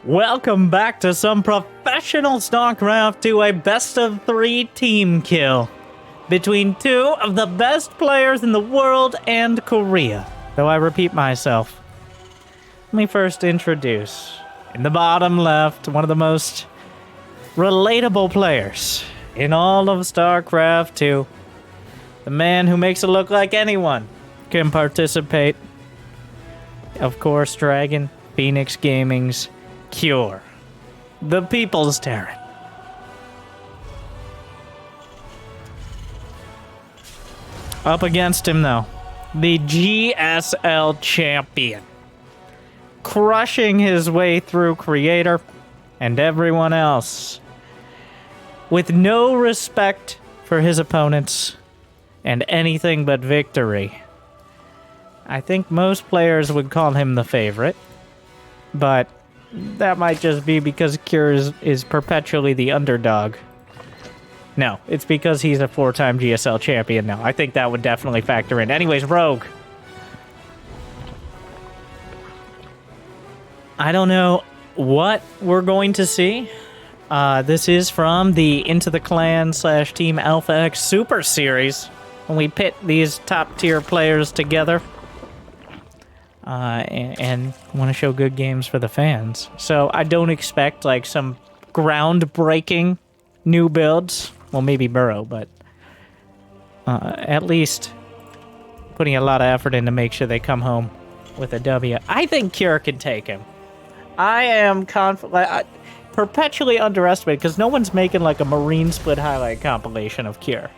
Welcome back to some professional StarCraft to a best-of-3 team kill between two of the best players in the world and Korea. Though I repeat myself, let me first introduce, in the bottom left, one of the most relatable players in all of StarCraft 2. The man who makes it look like anyone can participate. Of course, Dragon Phoenix Gaming's Cure, the People's Terran. Up against him, though, the GSL Champion, crushing his way through Creator and everyone else, with no respect for his opponents and anything but victory. I think most players would call him the favorite, but that might just be because Cure is perpetually the underdog. No, it's because he's a 4-time GSL champion now. I think that would definitely factor in. Anyways, Rogue. I don't know what we're going to see. This is from the Into the Clan / Team Alpha X Super Series, when we pit these top-tier players together. And want to show good games for the fans. So I don't expect like some groundbreaking new builds. Well, maybe Burrow, but at least putting a lot of effort in to make sure they come home with a W. I think Cure can take him. I am perpetually underestimated because no one's making like a Marine Split highlight compilation of Cure.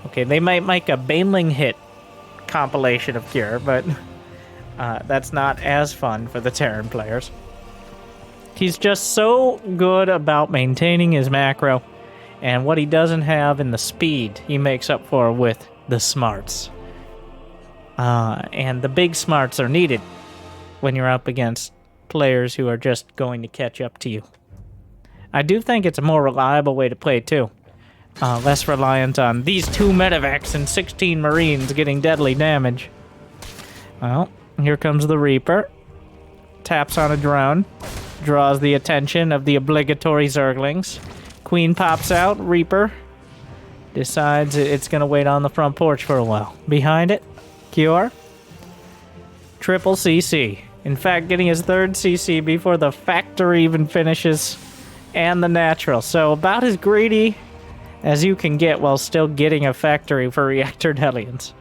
Okay, they might make a Baneling hit compilation of Cure, but that's not as fun for the Terran players. He's just so good about maintaining his macro, and what he doesn't have in the speed, he makes up for with the smarts. And the big smarts are needed when you're up against players who are just going to catch up to you. I do think it's a more reliable way to play, too. Less reliant on these 2 medevacs and 16 Marines getting deadly damage. Well, here comes the Reaper. Taps on a drone. Draws the attention of the obligatory Zerglings. Queen pops out. Reaper decides it's going to wait on the front porch for a while. Behind it, Cure. Triple CC. In fact, getting his 3rd CC before the factory even finishes. And the natural. So about as greedy as you can get while still getting a factory for Reactor Hellions.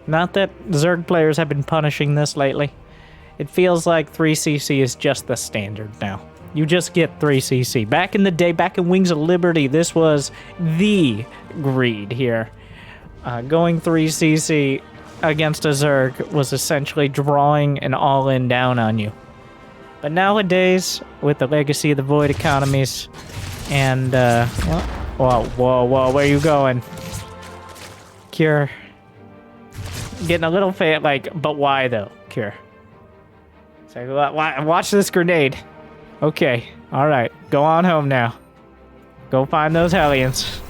Not that Zerg players have been punishing this lately. It feels like 3cc is just the standard now. You just get 3cc. Back in the day, back in Wings of Liberty, this was the greed here. Going 3cc against a Zerg was essentially drawing an all-in down on you. But nowadays, with the legacy of the Void economies, and, whoa, where are you going? Cure. Getting a little but why though, Cure? So watch this grenade. Okay, alright, go on home now. Go find those Hellions.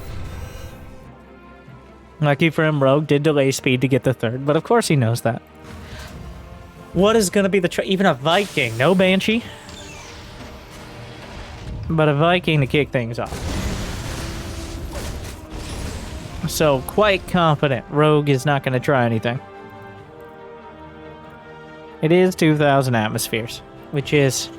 Lucky for him, Rogue did delay speed to get the 3rd, but of course he knows that. What is gonna be the even a Viking? No Banshee? But a Viking to kick things off. So, quite confident Rogue is not going to try anything. It is 2,000 atmospheres, which is,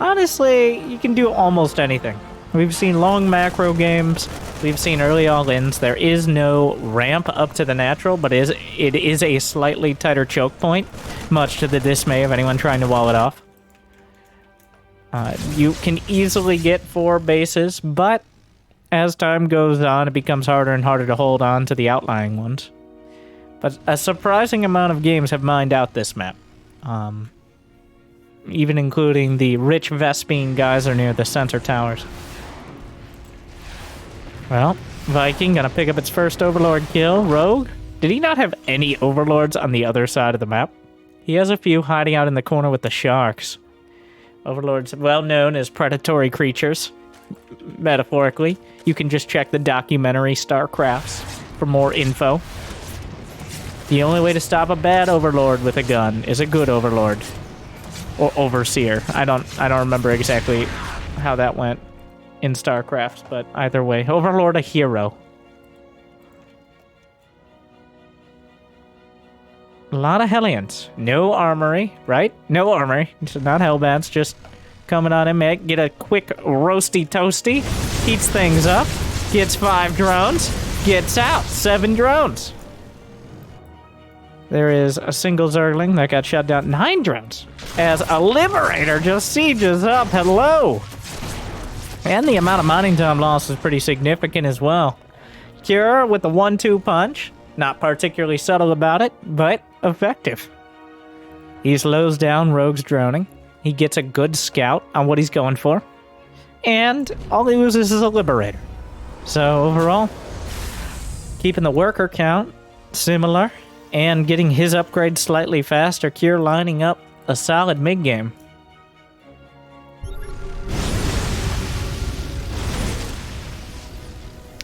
honestly, you can do almost anything. We've seen long macro games, we've seen early all-ins. There is no ramp up to the natural, but it is a slightly tighter choke point, much to the dismay of anyone trying to wall it off. You can easily get 4 bases, but as time goes on, it becomes harder and harder to hold on to the outlying ones. But a surprising amount of games have mined out this map. Even including the rich Vespine geyser near the center towers. Well, Viking gonna pick up its first Overlord kill. Rogue? Did he not have any Overlords on the other side of the map? He has a few hiding out in the corner with the sharks. Overlords, well known as predatory creatures. Metaphorically, you can just check the documentary StarCraft for more info. The only way to stop a bad Overlord with a gun is a good Overlord. Or Overseer. I don't remember exactly how that went in StarCraft, but either way. Overlord a hero. A lot of Hellions. No armory, right? No armory. It's not Hellbats, just coming on him. Get a quick roasty toasty. Heats things up. Gets 5 drones. Gets out. 7 drones. There is a single Zergling that got shut down. 9 drones. As a Liberator just sieges up. Hello. And the amount of mining time loss is pretty significant as well. Cure with the 1-2 punch. Not particularly subtle about it, but effective. He slows down Rogue's droning. He gets a good scout on what he's going for. And all he loses is a Liberator. So overall, keeping the worker count similar and getting his upgrade slightly faster. Cure lining up a solid mid-game.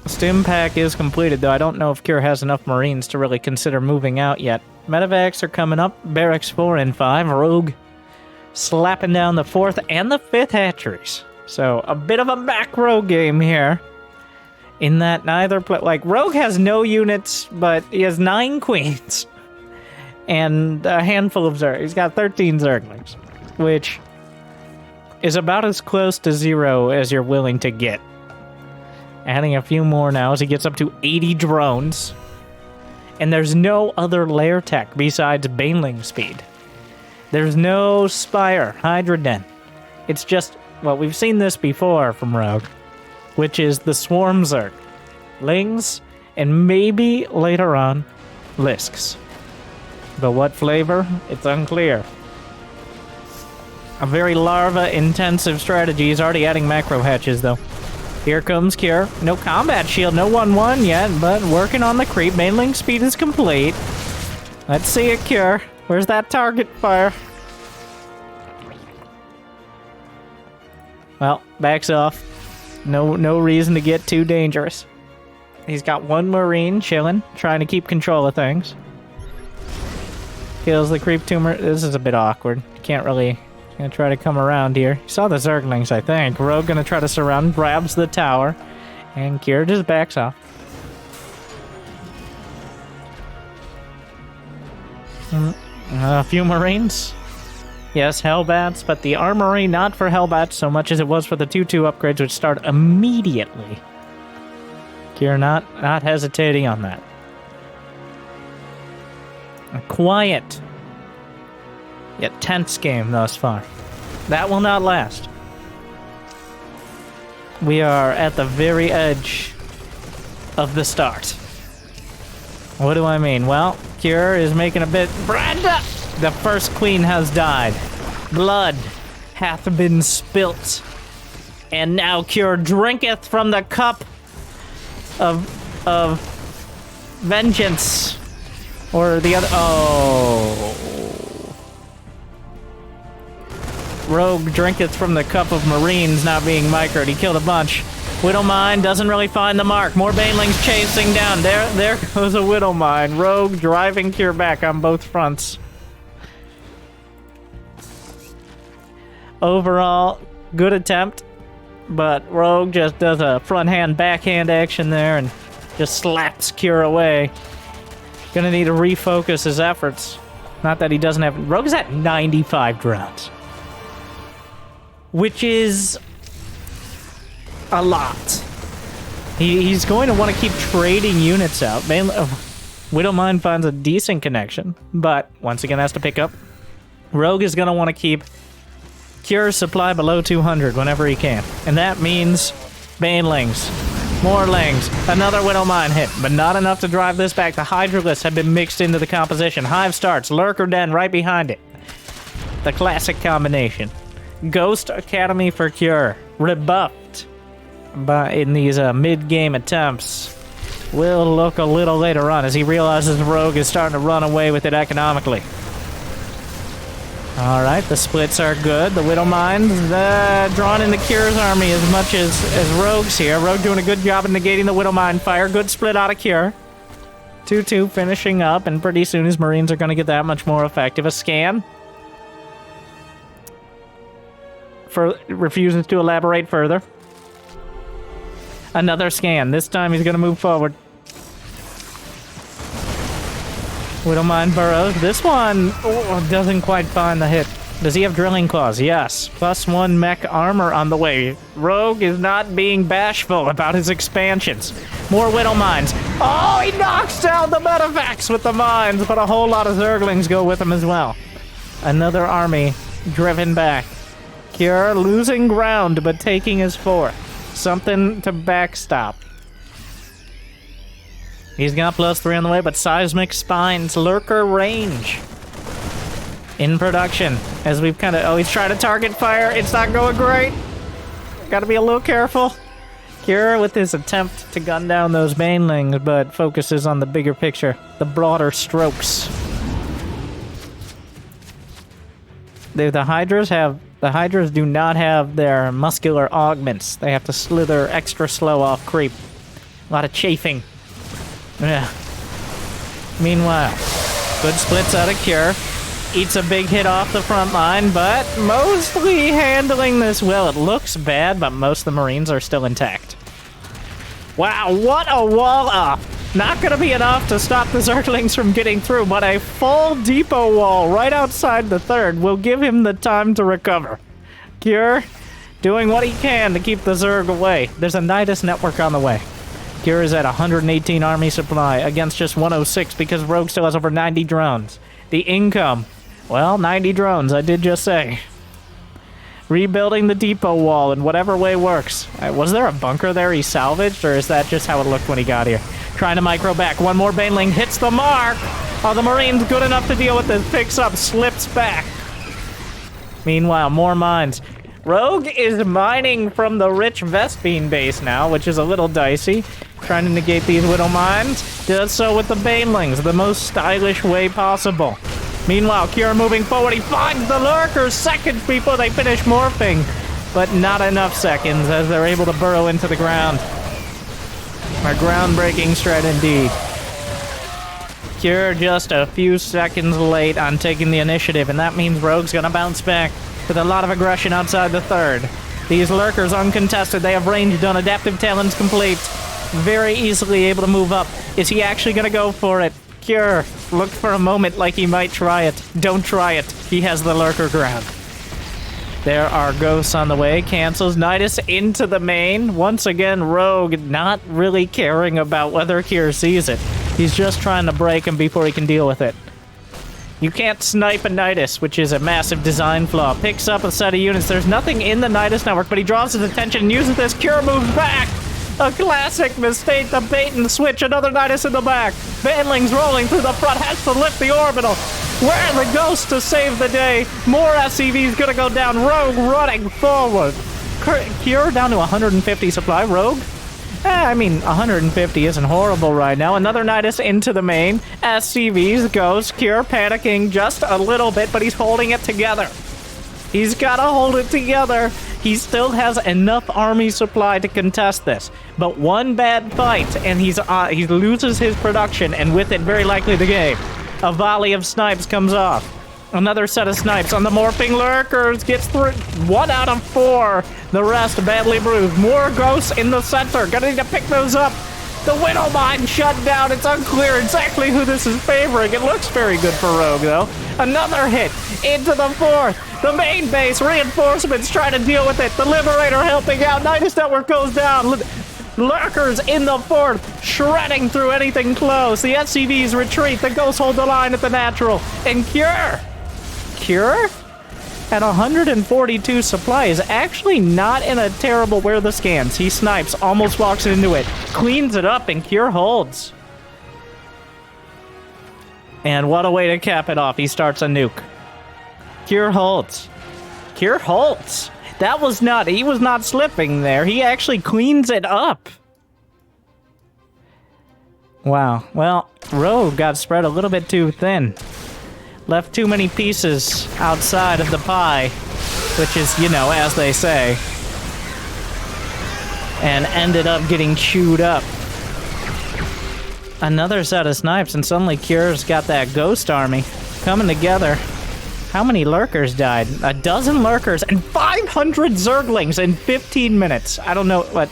Stim pack is completed, though I don't know if Cure has enough Marines to really consider moving out yet. Medevacs are coming up. Barracks 4 and 5. Rogue slapping down the 4th and the 5th hatcheries. So a bit of a macro game here. In that neither Rogue has no units, but he has 9 queens. And a handful of Zerg. He's got 13 Zerglings, which is about as close to 0 as you're willing to get. Adding a few more now as he gets up to 80 drones. And there's no other lair tech besides Baneling speed. There's no Spire, Hydra Den. It's just, well, we've seen this before from Rogue, which is the Swarm Zerg, Lings, and maybe later on, Lisks. But what flavor? It's unclear. A very larva-intensive strategy. He's already adding macro hatches, though. Here comes Cure. No combat shield, no 1-1 yet, but working on the creep. Baneling speed is complete. Let's see it, Cure. Where's that target fire? Well, backs off. No reason to get too dangerous. He's got 1 Marine chilling, trying to keep control of things. Kills the creep tumor. This is a bit awkward. Can't really... Gonna try to come around here. You saw the Zerglings, I think. Rogue gonna try to surround, grabs the tower, and Cure just backs off. A few Marines. Yes, Hellbats, but the armory not for Hellbats so much as it was for the 2-2 upgrades, which start immediately. Cure not hesitating on that. A quiet, yet tense game thus far. That will not last. We are at the very edge of the start. What do I mean? Well, Cure is making a bit... Brenda! The first queen has died. Blood hath been spilt. And now Cure drinketh from the cup of vengeance. Or the other... Oh... Rogue drinketh from the cup of Marines not being microed. He killed a bunch. Widowmine doesn't really find the mark. More Banelings chasing down. There goes a Widowmine. Rogue driving Cure back on both fronts. Overall, good attempt. But Rogue just does a front-hand, backhand action there and just slaps Cure away. Gonna need to refocus his efforts. Not that he doesn't have... Rogue's at 95 drones. Which is a lot. He's going to want to keep trading units out. Widowmine finds a decent connection, but once again has to pick up. Rogue is going to want to keep Cure's supply below 200 whenever he can. And that means Banelings, more Lings, another Widowmine hit, but not enough to drive this back. The Hydralisks have been mixed into the composition. Hive starts, Lurker Den right behind it. The classic combination. Ghost Academy for Cure, rebuffed in these mid-game attempts. Will look a little later on as he realizes Rogue is starting to run away with it economically. Alright, the splits are good. The Widowmines drawn into Cure's army as much as Rogue's here. Rogue doing a good job of negating the Widowmine fire. Good split out of Cure. 2-2 finishing up, and pretty soon his Marines are going to get that much more effective. A scan. refuses to elaborate further. Another scan. This time he's gonna move forward. Widowmine burrows. This one doesn't quite find the hit. Does he have drilling claws? Yes. +1 mech armor on the way. Rogue is not being bashful about his expansions. More widow mines. Oh, he knocks down the medevacs with the mines, but a whole lot of Zerglings go with him as well. Another army driven back. Cure losing ground, but taking his fourth. Something to backstop. He's got +3 on the way, but seismic spines, lurker range. In production, as we've kind of... Oh, he's trying to target fire. It's not going great. Gotta be a little careful. Cure with his attempt to gun down those banelings, but focuses on the bigger picture, the broader strokes. The Hydras do not have their muscular augments. They have to slither extra slow off creep. A lot of chafing. Yeah. Meanwhile, good splits out of Cure. Eats a big hit off the front line, but mostly handling this well. It looks bad, but most of the Marines are still intact. Wow, what a wall up! Not gonna be enough to stop the Zerglings from getting through, but a full depot wall right outside the third will give him the time to recover. Cure doing what he can to keep the Zerg away. There's a Nidus network on the way. Cure is at 118 army supply against just 106 because Rogue still has over 90 drones. The income... Well, 90 drones, I did just say. Rebuilding the depot wall in whatever way works. Was there a bunker there he salvaged, or is that just how it looked when he got here? Trying to micro back. One more baneling hits the mark. Oh, the Marine's good enough to deal with this. Picks up, slips back. Meanwhile, more mines. Rogue is mining from the rich Vespine base now, which is a little dicey. Trying to negate these widow mines. Does so with the banelings, the most stylish way possible. Meanwhile, Cure moving forward, he finds the lurkers seconds before they finish morphing. But not enough seconds as they're able to burrow into the ground. A groundbreaking strat indeed. Cure just a few seconds late on taking the initiative, and that means Rogue's gonna bounce back with a lot of aggression outside the third. These lurkers uncontested, they have range done, adaptive talents complete. Very easily able to move up. Is he actually gonna go for it? Cure looked for a moment like he might try it. Don't try it. He has the lurker ground. There are ghosts on the way. Cancels Nidus into the main. Once again, Rogue not really caring about whether Cure sees it. He's just trying to break him before he can deal with it. You can't snipe a Nidus, which is a massive design flaw. Picks up a set of units. There's nothing in the Nidus network, but he draws his attention and uses this. Cure moves back. A classic mistake, the bait and switch, another Nidus in the back. Banelings rolling through the front, has to lift the orbital. Where are the ghosts to save the day? More SCVs gonna go down. Rogue running forward. Cure down to 150 supply. Rogue? I mean, 150 isn't horrible right now. Another Nidus into the main. SCVs, ghosts, Cure panicking just a little bit, but he's holding it together. He's gotta hold it together. He still has enough army supply to contest this. But one bad fight, and he loses his production, and with it, very likely the game. A volley of snipes comes off. Another set of snipes on the morphing lurkers. Gets through 1 out of 4. The rest badly bruised. More ghosts in the center. Gonna need to pick those up. The Widow Mine shut down. It's unclear exactly who this is favoring. It looks very good for Rogue, though. Another hit into the 4th. The main base, reinforcements trying to deal with it. The Liberator helping out. Nidus Network goes down. Lurkers in the 4th, shredding through anything close. The SCVs retreat. The Ghosts hold the line at the natural. And Cure at 142 supply is actually not in a terrible where the scans. He snipes, almost walks into it, cleans it up, and Cure holds. And what a way to cap it off. He starts a nuke. Cure holds. Cure holds. That was not... He was not slipping there. He actually cleans it up. Wow. Well, Rogue got spread a little bit too thin. Left too many pieces outside of the pie, which is, you know, as they say. And ended up getting chewed up. Another set of snipes, and suddenly Cure's got that ghost army coming together. How many lurkers died? 12 lurkers and 500 Zerglings in 15 minutes. I don't know what...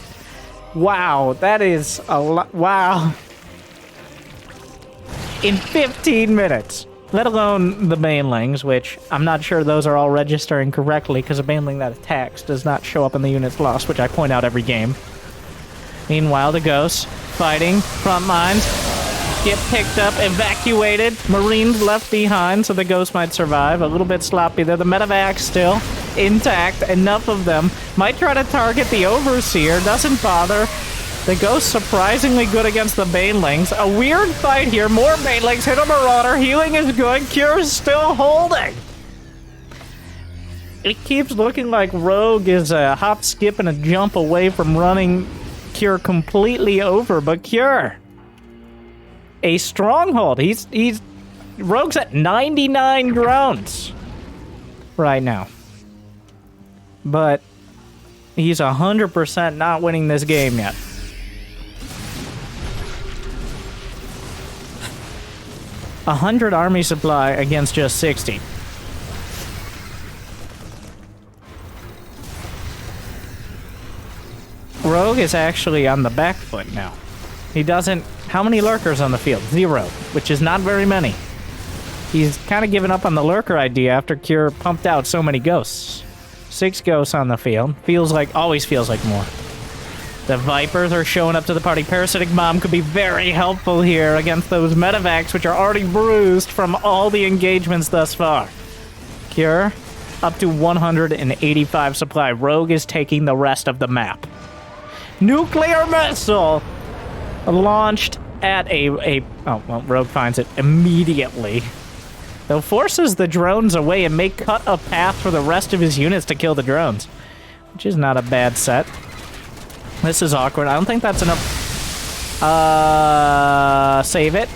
Wow, that is a lot. Wow. In 15 minutes. Let alone the banelings, which I'm not sure those are all registering correctly because a baneling that attacks does not show up in the units lost, which I point out every game. Meanwhile, the ghosts fighting, front lines, get picked up, evacuated, Marines left behind, so the ghosts might survive. A little bit sloppy there. The medevac still intact, enough of them. Might try to target the Overseer, doesn't bother. The Ghost surprisingly good against the Banelings. A weird fight here, more Banelings hit a Marauder, healing is good, Cure's still holding. It keeps looking like Rogue is a hop, skip, and a jump away from running Cure completely over, but Cure, a stronghold. Rogue's at 99 drones right now. But he's 100% not winning this game yet. A 100 army supply against just 60. Rogue is actually on the back foot now. He doesn't... How many lurkers on the field? 0, which is not very many. He's kind of given up on the lurker idea after Cure pumped out so many ghosts. 6 ghosts on the field. Always feels like more. The Vipers are showing up to the party. Parasitic Bomb could be very helpful here against those medevacs, which are already bruised from all the engagements thus far. Cure, up to 185 supply. Rogue is taking the rest of the map. Nuclear missile launched at Rogue finds it immediately. Though forces the drones away and may cut a path for the rest of his units to kill the drones, which is not a bad set. This is awkward. I don't think that's enough. Save it.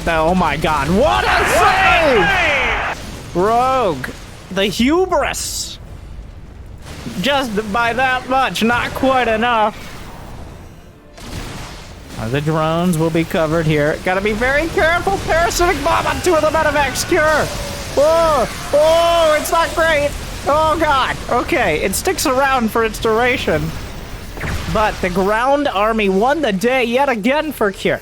Oh my god. What a save! Rogue. The hubris. Just by that much. Not quite enough. The drones will be covered here. Gotta be very careful. Parasitic Bomb on 2 of the medevacs. Cure. Whoa. Oh, it's not great. Oh god. Okay, it sticks around for its duration. But the ground army won the day yet again for Cure.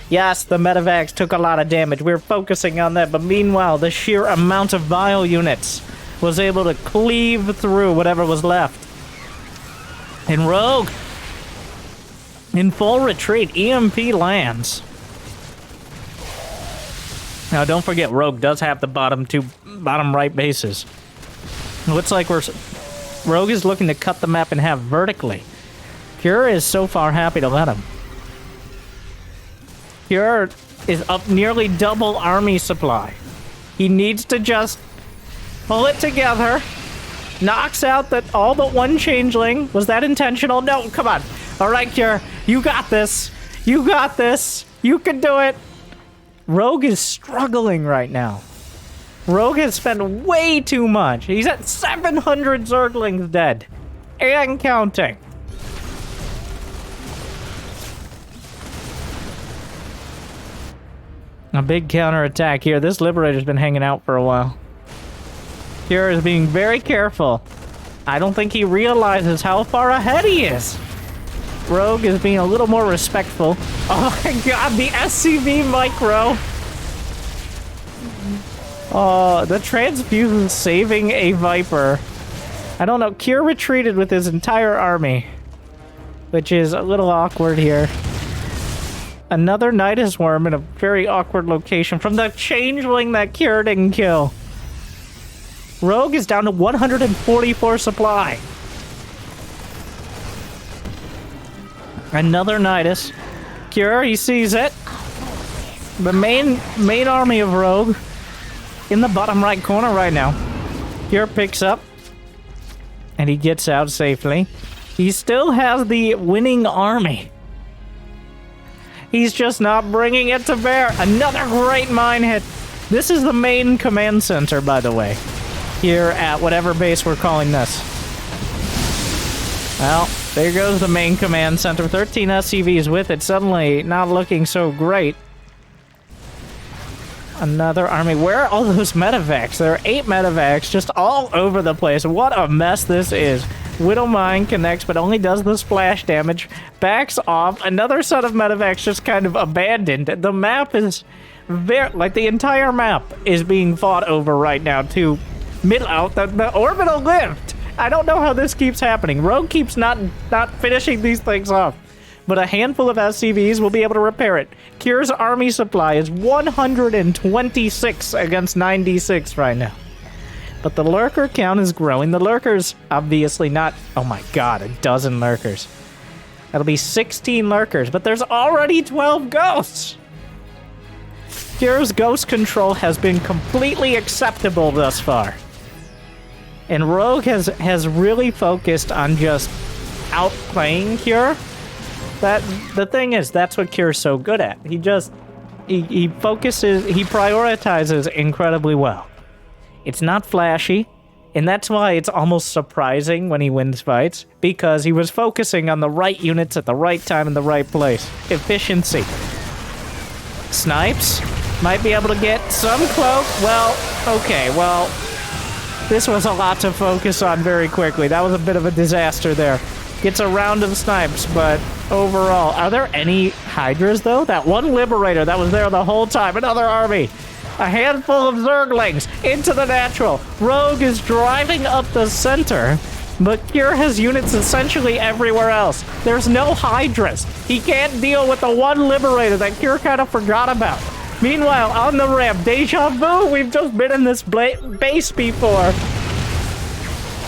Yes, the medevacs took a lot of damage. We're focusing on that. But meanwhile, the sheer amount of Vile units was able to cleave through whatever was left. And Rogue, in full retreat, EMP lands. Now, don't forget, Rogue does have the bottom right bases. Looks like Rogue is looking to cut the map in half vertically. Cure is so far happy to let him. Cure is up nearly double army supply. He needs to just pull it together. Knocks out all but one changeling. Was that intentional? No, come on. All right, Cure. You got this. You got this. You can do it. Rogue is struggling right now. Rogue has spent way too much. He's at 700 Zerglings dead. And counting. A big counterattack here. This Liberator's been hanging out for a while. Cure is being very careful. I don't think he realizes how far ahead he is. Rogue is being a little more respectful. Oh my god, the SCV micro. Oh, the transfusion saving a Viper. I don't know. Cure retreated with his entire army, which is a little awkward here. Another Nidus Worm in a very awkward location from the changeling that Cure didn't kill. Rogue is down to 144 supply. Another Nidus. Cure, he sees it. The main army of Rogue in the bottom right corner right now. Cure picks up and he gets out safely. He still has the winning army. He's just not bringing it to bear. Another great mine hit. This is the main command center, by the way, here at whatever base we're calling this. Well, there goes the main command center. 13 SCVs with it. Suddenly not looking so great. Another army. Where are all those medevacs? There are 8 medevacs just all over the place. What a mess this is. Widowmine connects, but only does the splash damage. Backs off. Another set of medevacs just kind of abandoned. The map is very... Like, the entire map is being fought over right now to middle out the orbital lift. I don't know how this keeps happening. Rogue keeps not finishing these things off. But a handful of SCVs will be able to repair it. Kier's army supply is 126 against 96 right now. But the lurker count is growing. The lurkers, obviously not... Oh my god, a dozen lurkers. That'll be 16 lurkers, but there's already 12 ghosts! Kier's ghost control has been completely acceptable thus far. And Rogue has really focused on just outplaying Kier. The thing is, that's what Kier's so good at. He focuses, he prioritizes incredibly well. It's not flashy, and that's why it's almost surprising when he wins fights, because he was focusing on the right units at the right time in the right place. Efficiency. Snipes might be able to get some cloak. Well, okay, well, this was a lot to focus on very quickly. That was a bit of a disaster there. Gets a round of snipes, but overall, are there any Hydras, though? That one Liberator that was there the whole time, another army. A handful of Zerglings into the natural. Rogue is driving up the center, but Kier has units essentially everywhere else. There's no Hydras. He can't deal with the one Liberator that Kier kind of forgot about. Meanwhile, on the ramp, deja vu, we've just been in this base before.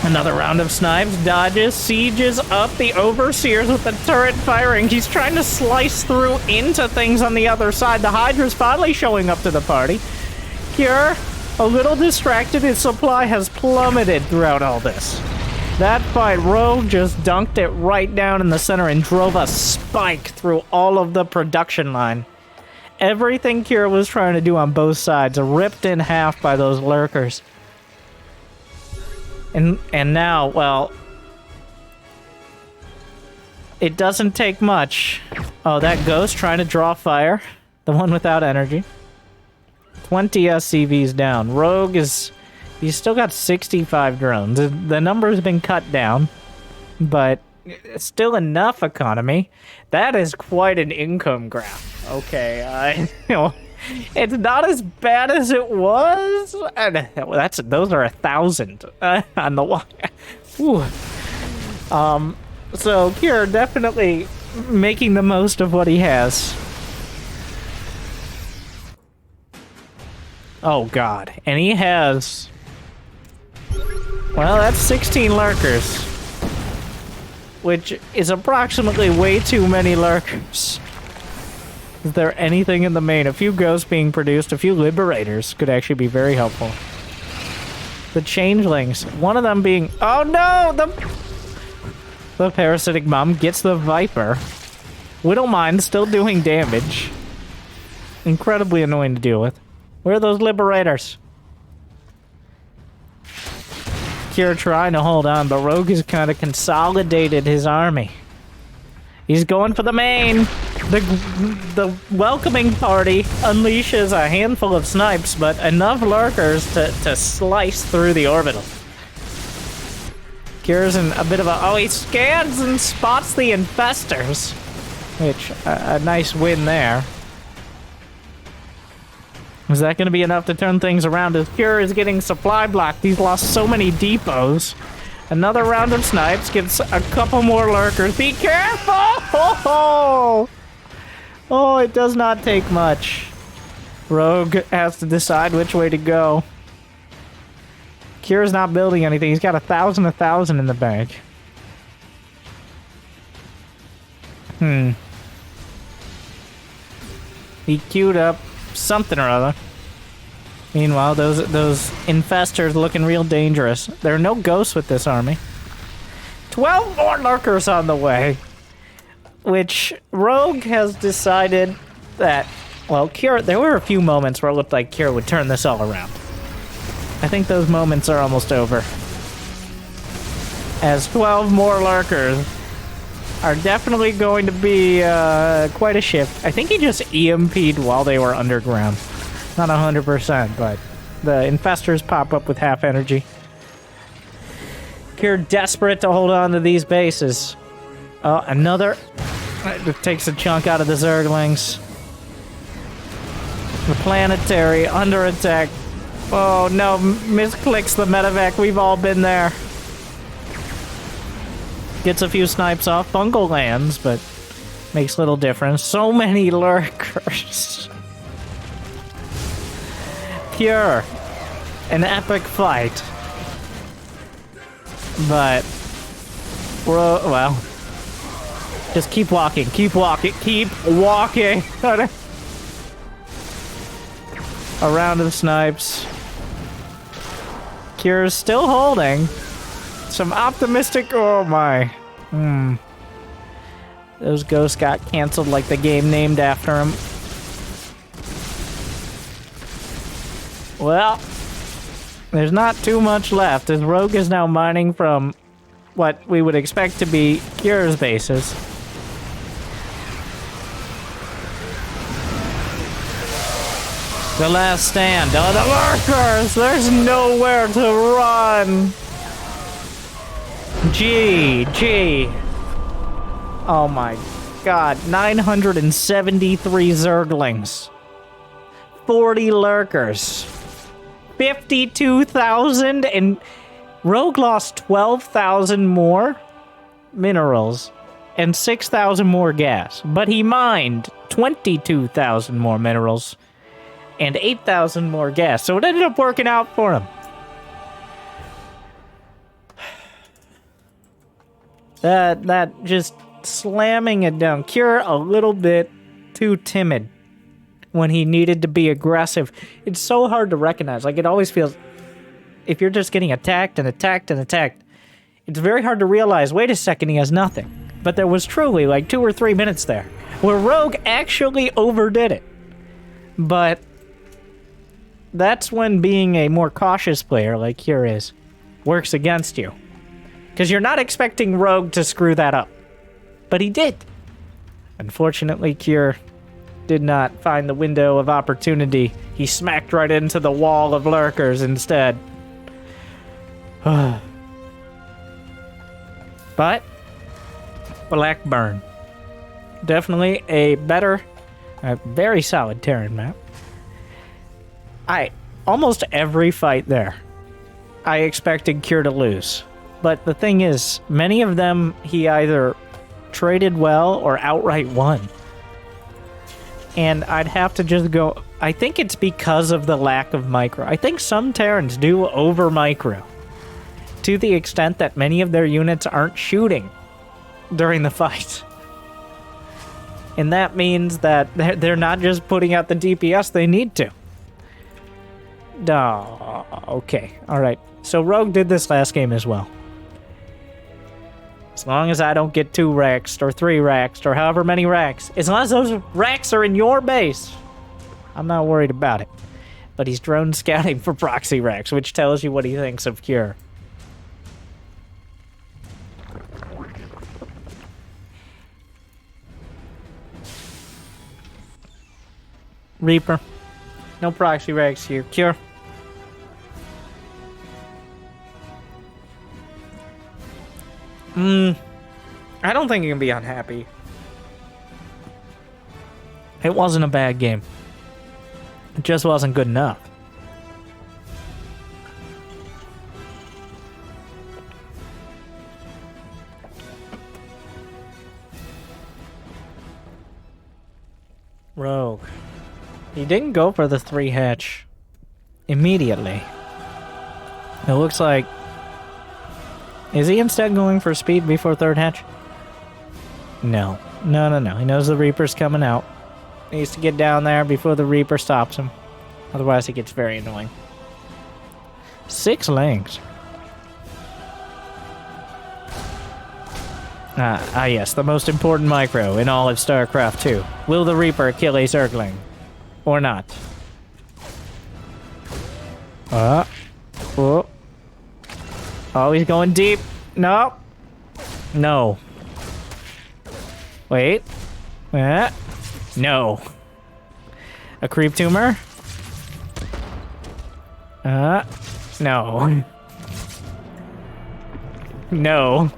Another round of snipes, dodges, sieges up the Overseers with the turret firing. He's trying to slice through into things on the other side. The Hydra's finally showing up to the party. Kier, a little distracted. His supply has plummeted throughout all this. That fight, Rogue just dunked it right down in the center and drove a spike through all of the production line. Everything Kier was trying to do on both sides, ripped in half by those lurkers. And now, well, it doesn't take much. Oh, that ghost trying to draw fire. The one without energy. 20 SCVs down. Rogue is... He's still got 65 drones. The number has been cut down, but it's still enough economy. That is quite an income graph. Okay, you know, it's not as bad as it was. And those are 1,000 on the wire. So Kier definitely making the most of what he has. Oh god, and he has... Well, that's 16 lurkers, which is approximately way too many lurkers. Is there anything in the main? A few ghosts being produced, a few liberators could actually be very helpful. The changelings, one of them being... Oh no! The parasitic mom gets the Viper. Widowmine still doing damage. Incredibly annoying to deal with. Where are those liberators? Kier trying to hold on, but Rogue has kind of consolidated his army. He's going for the main. The welcoming party unleashes a handful of snipes, but enough lurkers to slice through the orbital. Kier's in a bit of a... Oh, he scans and spots the infestors, which, a nice win there. Is that going to be enough to turn things around as Kier is getting supply blocked? He's lost so many depots. Another round of snipes gets a couple more lurkers. Be careful! Oh, it does not take much. Rogue has to decide which way to go. Kier's not building anything. He's got 1,000 in the bank. He queued up something or other. Meanwhile, those infestors looking real dangerous. There are no ghosts with this army. 12 more lurkers on the way. Which Rogue has decided that, well, Kier, there were a few moments where it looked like Kier would turn this all around. I think those moments are almost over. As 12 more lurkers are definitely going to be quite a shift. I think he just EMP'd while they were underground. Not 100%, but the infestors pop up with half energy. You're desperate to hold on to these bases. Oh, another. It takes a chunk out of the Zerglings. The planetary under attack. Oh no, misclicks the medevac. We've all been there. Gets a few snipes off. Fungal lands, but makes little difference. So many lurkers. Pure. An epic fight. But, well, just keep walking, keep walking, keep walking. Around the snipes. Cure's still holding. Some optimistic, oh my. Those ghosts got canceled like the game named after him. Well, there's not too much left, as Rogue is now mining from what we would expect to be Cure's bases. The last stand. Oh, the lurkers! There's nowhere to run! GG. Oh my god. 973 Zerglings. 40 lurkers. 52,000, and Rogue lost 12,000 more minerals and 6,000 more gas, but he mined 22,000 more minerals and 8,000 more gas, so it ended up working out for him. That just slamming it down. Cure a little bit too timid when he needed to be aggressive. It's so hard to recognize. Like, it always feels, if you're just getting attacked and attacked and attacked, it's very hard to realize, wait a second, he has nothing. But there was truly like 2 or 3 minutes there where Rogue actually overdid it. But that's when being a more cautious player like Cure is works against you. Because you're not expecting Rogue to screw that up. But he did. Unfortunately, Cure did not find the window of opportunity. He smacked right into the wall of lurkers instead. But Blackburn. Definitely a better, very solid Terran map. Almost every fight there, I expected Cure to lose. But the thing is, many of them he either traded well or outright won. And I'd have to just go, I think it's because of the lack of micro. I think some Terrans do over micro, to the extent that many of their units aren't shooting during the fight. And that means that they're not just putting out the DPS they need to. Okay, alright. So Rogue did this last game as well. As long as I don't get 2 racks or 3 racks or however many racks, as long as those racks are in your base, I'm not worried about it. But he's drone scouting for proxy racks, which tells you what he thinks of Cure. Reaper. No proxy racks here. Cure. I don't think you can be unhappy. It wasn't a bad game. It just wasn't good enough. Rogue. He didn't go for the 3 hatch immediately. It looks like... Is he instead going for speed before 3rd hatch? No. No. He knows the Reaper's coming out. He needs to get down there before the Reaper stops him. Otherwise, it gets very annoying. 6 lings. Yes, the most important micro in all of StarCraft 2. Will the Reaper kill a Zergling? Or not? Oh, he's going deep. No. No. Wait. No. A creep tumor? No. No.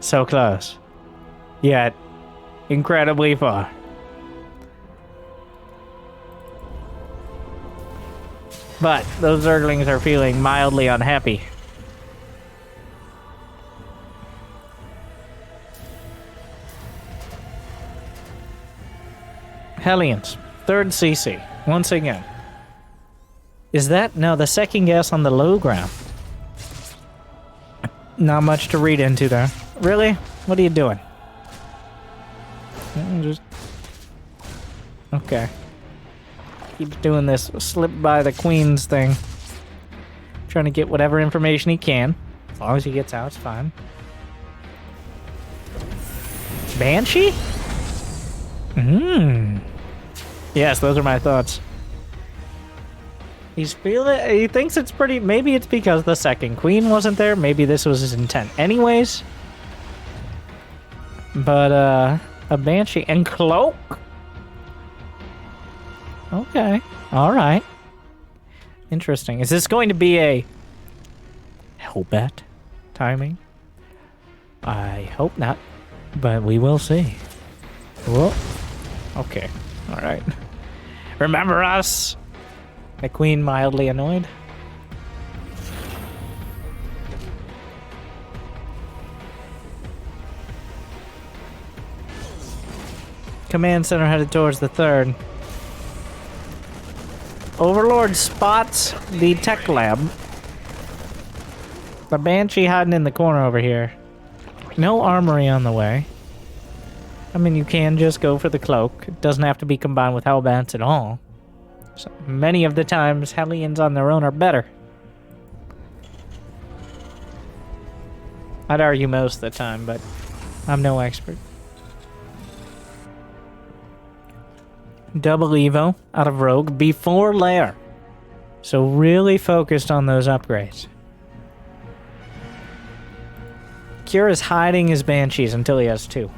So close. Yet, incredibly far. But those Zerglings are feeling mildly unhappy. Hellions, third CC, once again. Is that? No, the second guess on the low ground. Not much to read into there. Really? What are you doing? Just... Okay. Keeps doing this slip by the queens thing. Trying to get whatever information he can. As long as he gets out, it's fine. Banshee? Yes, those are my thoughts. He thinks it's pretty... Maybe it's because the second queen wasn't there. Maybe this was his intent anyways. But, a Banshee and Cloak? Okay. Alright. Interesting. Is this going to be a... Hellbat timing? I hope not. But we will see. Whoa. Okay. Alright. Remember us? The queen mildly annoyed. Command center headed towards the third. Overlord spots the tech lab. The Banshee hiding in the corner over here. No armory on the way. I mean, you can just go for the cloak. It doesn't have to be combined with Hellbats at all. So many of the times, Hellions on their own are better. I'd argue most of the time, but I'm no expert. Double Evo out of Rogue before Lair. So really focused on those upgrades. Kira is hiding his Banshees until he has 2.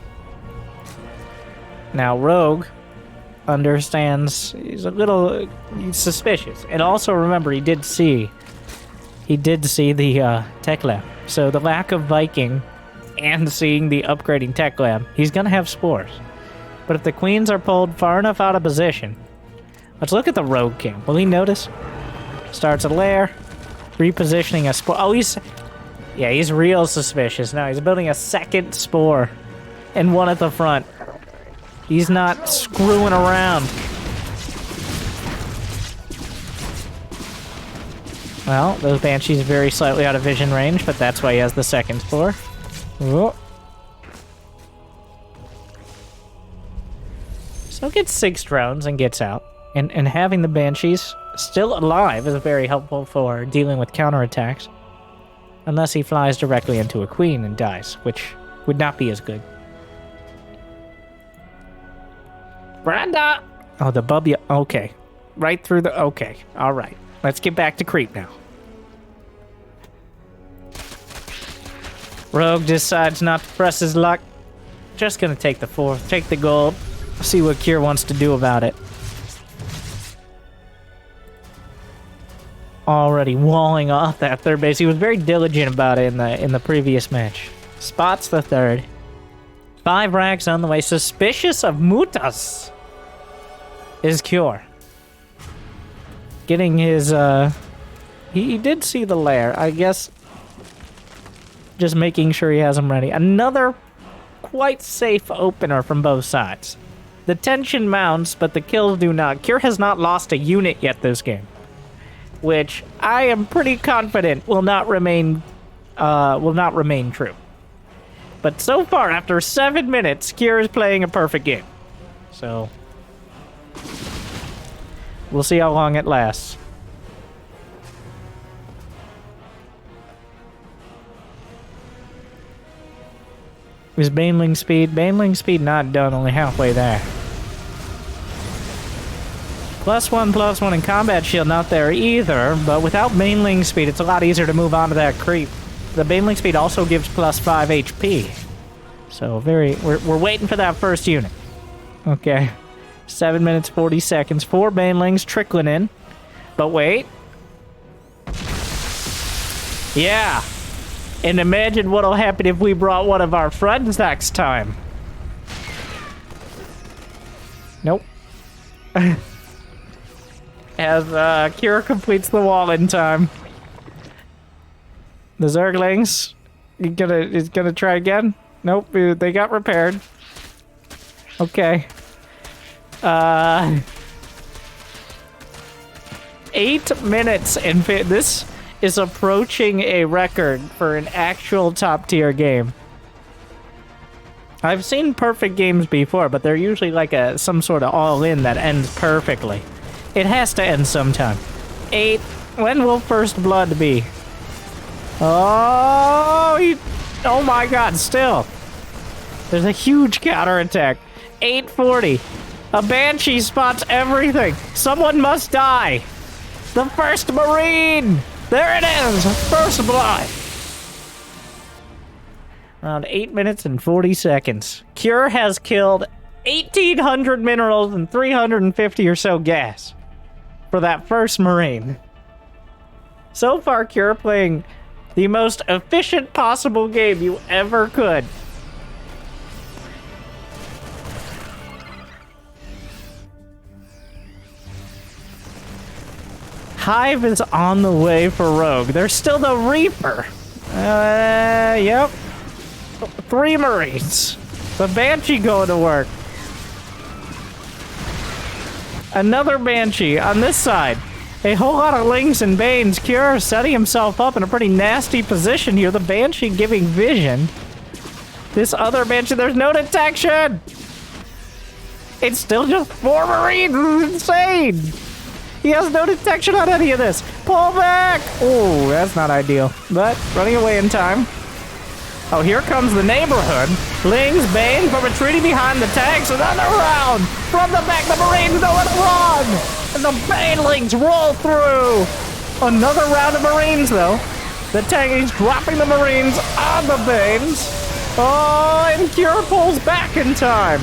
Now Rogue understands he's he's suspicious. And also remember he did see the tech lab. So the lack of Viking and seeing the upgrading tech lab, he's gonna have spores. But if the queens are pulled far enough out of position, let's look at the Rogue King. Will he notice? Starts a lair, repositioning a spore. Oh, he's real suspicious now. He's building a second spore and one at the front. He's not screwing around. Well, those Banshees are very slightly out of vision range, but that's why he has the second spore. Whoa. So gets 6 drones and gets out. And having the Banshees still alive is very helpful for dealing with counterattacks. Unless he flies directly into a queen and dies, which would not be as good. Brenda! Oh, the Bubby. Okay. Right through the... Okay. Alright. Let's get back to creep now. Rogue decides not to press his luck. Just gonna take the 4th. Take the gold. See what Kier wants to do about it. Already walling off that third base. He was very diligent about it in the previous match. Spots the third. 5 racks on the way. Suspicious of Mutas is Cure. Getting his, he did see the lair. I guess just making sure he has them ready. Another quite safe opener from both sides. The tension mounts, but the kills do not. Cure has not lost a unit yet this game, which I am pretty confident will not remain true. But so far, after 7 minutes, Cure is playing a perfect game. So we'll see how long it lasts. Is Baneling speed? Baneling speed not done, only halfway there. +1/+1 in combat shield not there either, but without Baneling speed, it's a lot easier to move on to that creep. The Baneling speed also gives +5 HP. So we're waiting for that first unit. Okay. 7 minutes, 40 seconds. 4 Banelings trickling in. But wait. Yeah. And imagine what'll happen if we brought one of our friends next time. Nope. As Kira completes the wall in time. The Zerglings is gonna try again. Nope, they got repaired. Okay. 8 minutes and this is approaching a record for an actual top tier game. I've seen perfect games before, but they're usually like some sort of all-in that ends perfectly. It has to end sometime. 8. When will first blood be? Oh, oh my god, still. There's a huge counterattack. 840. A Banshee spots everything. Someone must die. The first Marine. There it is. First blood. Around 8 minutes and 40 seconds. Cure has killed 1,800 minerals and 350 or so gas for that first Marine. So far, Cure playing the most efficient possible game you ever could. Hive is on the way for Rogue. There's still the Reaper. Yep. 3 Marines. The Banshee going to work. Another Banshee on this side. A whole lot of Lings and Banes. Cure setting himself up in a pretty nasty position here. The Banshee giving vision. This other Banshee, there's no detection! It's still just 4 Marines. This is insane! He has no detection on any of this. Pull back! Oh, that's not ideal. But running away in time. Oh, here comes the neighborhood. Lings, Bane, but retreating behind the tanks. Another round! From the back, the Marines know it's wrong! And the Banelings roll through! Another round of Marines, though. The tankies dropping the Marines on the Banes. Oh, and Cure pulls back in time.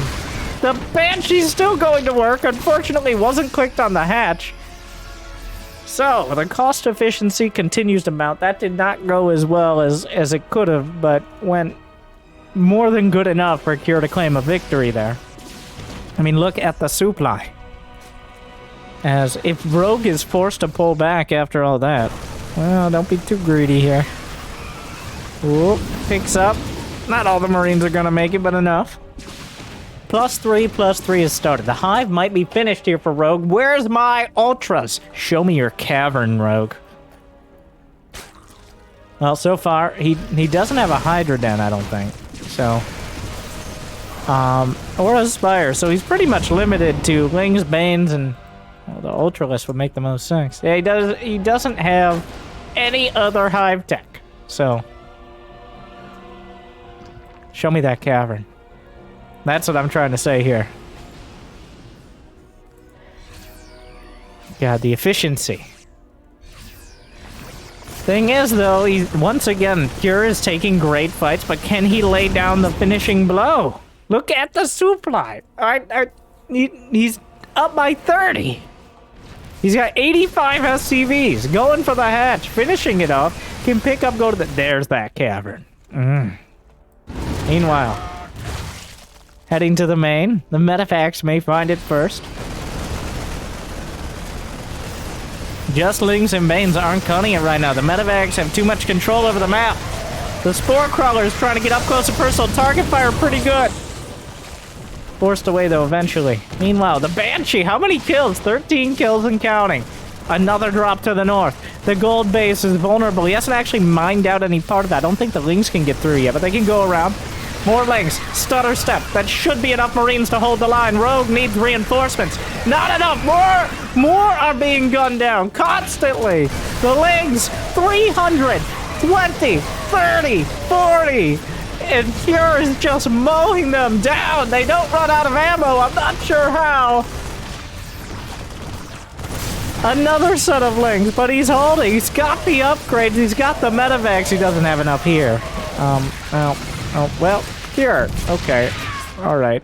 The Banshee's still going to work. Unfortunately, wasn't clicked on the hatch. So, the cost efficiency continues to mount. That did not go as well as it could have, but went more than good enough for Cure to claim a victory there. I mean, look at the supply. As if Rogue is forced to pull back after all that. Well, don't be too greedy here. Whoop, picks up. Not all the Marines are gonna make it, but enough. +3 has started. The Hive might be finished here for Rogue. Where's my Ultras? Show me your cavern, Rogue. Well, so far, he doesn't have a Hydra Den, I don't think. So, or a Spire. So he's pretty much limited to Lings, Banes, and well, the Ultralist would make the most sense. Yeah, he doesn't have any other Hive tech. So, show me that cavern. That's what I'm trying to say here. God, the efficiency. Thing is, though, once again, Cure is taking great fights, but can he lay down the finishing blow? Look at the supply. He's up by 30. He's got 85 SCVs, going for the hatch, finishing it off. Can pick up, go to the... There's that cavern. Meanwhile... Heading to the main. The Medivacs may find it first. Just Lings and Banes aren't cutting it right now. The Medivacs have too much control over the map. The Spore Crawlers trying to get up close to personal target fire pretty good. Forced away though eventually. Meanwhile, the Banshee, how many kills? 13 kills and counting. Another drop to the north. The gold base is vulnerable. He hasn't actually mined out any part of that. I don't think the Lings can get through yet, but they can go around. More Lings. Stutter step. That should be enough Marines to hold the line. Rogue needs reinforcements. Not enough. More are being gunned down constantly. The Lings, 300, 20, 30, 40. And Cure is just mowing them down. They don't run out of ammo. I'm not sure how. Another set of Lings, but he's holding. He's got the upgrades. He's got the Medivacs. He doesn't have enough here. Well, Cure. Okay. All right.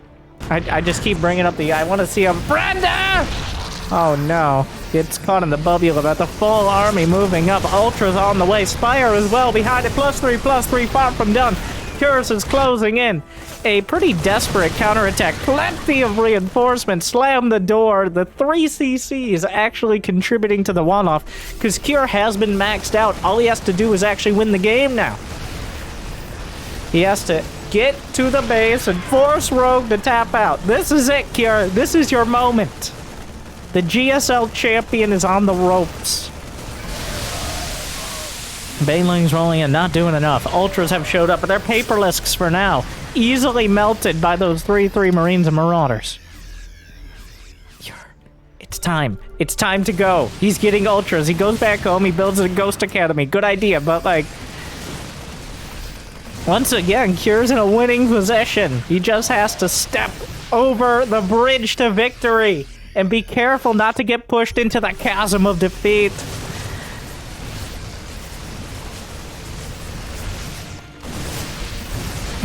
I just keep bringing up I want to see him. Brenda! Oh, no. Gets caught in the bubble, but the full army moving up. Ultra's on the way. Spire as well behind it. +3, far from done. Curse is closing in. A pretty desperate counterattack. Plenty of reinforcements. Slam the door. The 3 CCs actually contributing to the one-off because Cure has been maxed out. All he has to do is actually win the game now. He has to get to the base and force Rogue to tap out. This is it, Cure. This is your moment. The GSL Champion is on the ropes. Banelings rolling in, not doing enough. Ultras have showed up, but they're paperless for now. Easily melted by those 3-3 Marines and Marauders. It's time. It's time to go. He's getting Ultras. He goes back home. He builds a Ghost Academy. Good idea, but like... Once again, Cure's in a winning position. He just has to step over the bridge to victory and be careful not to get pushed into the chasm of defeat.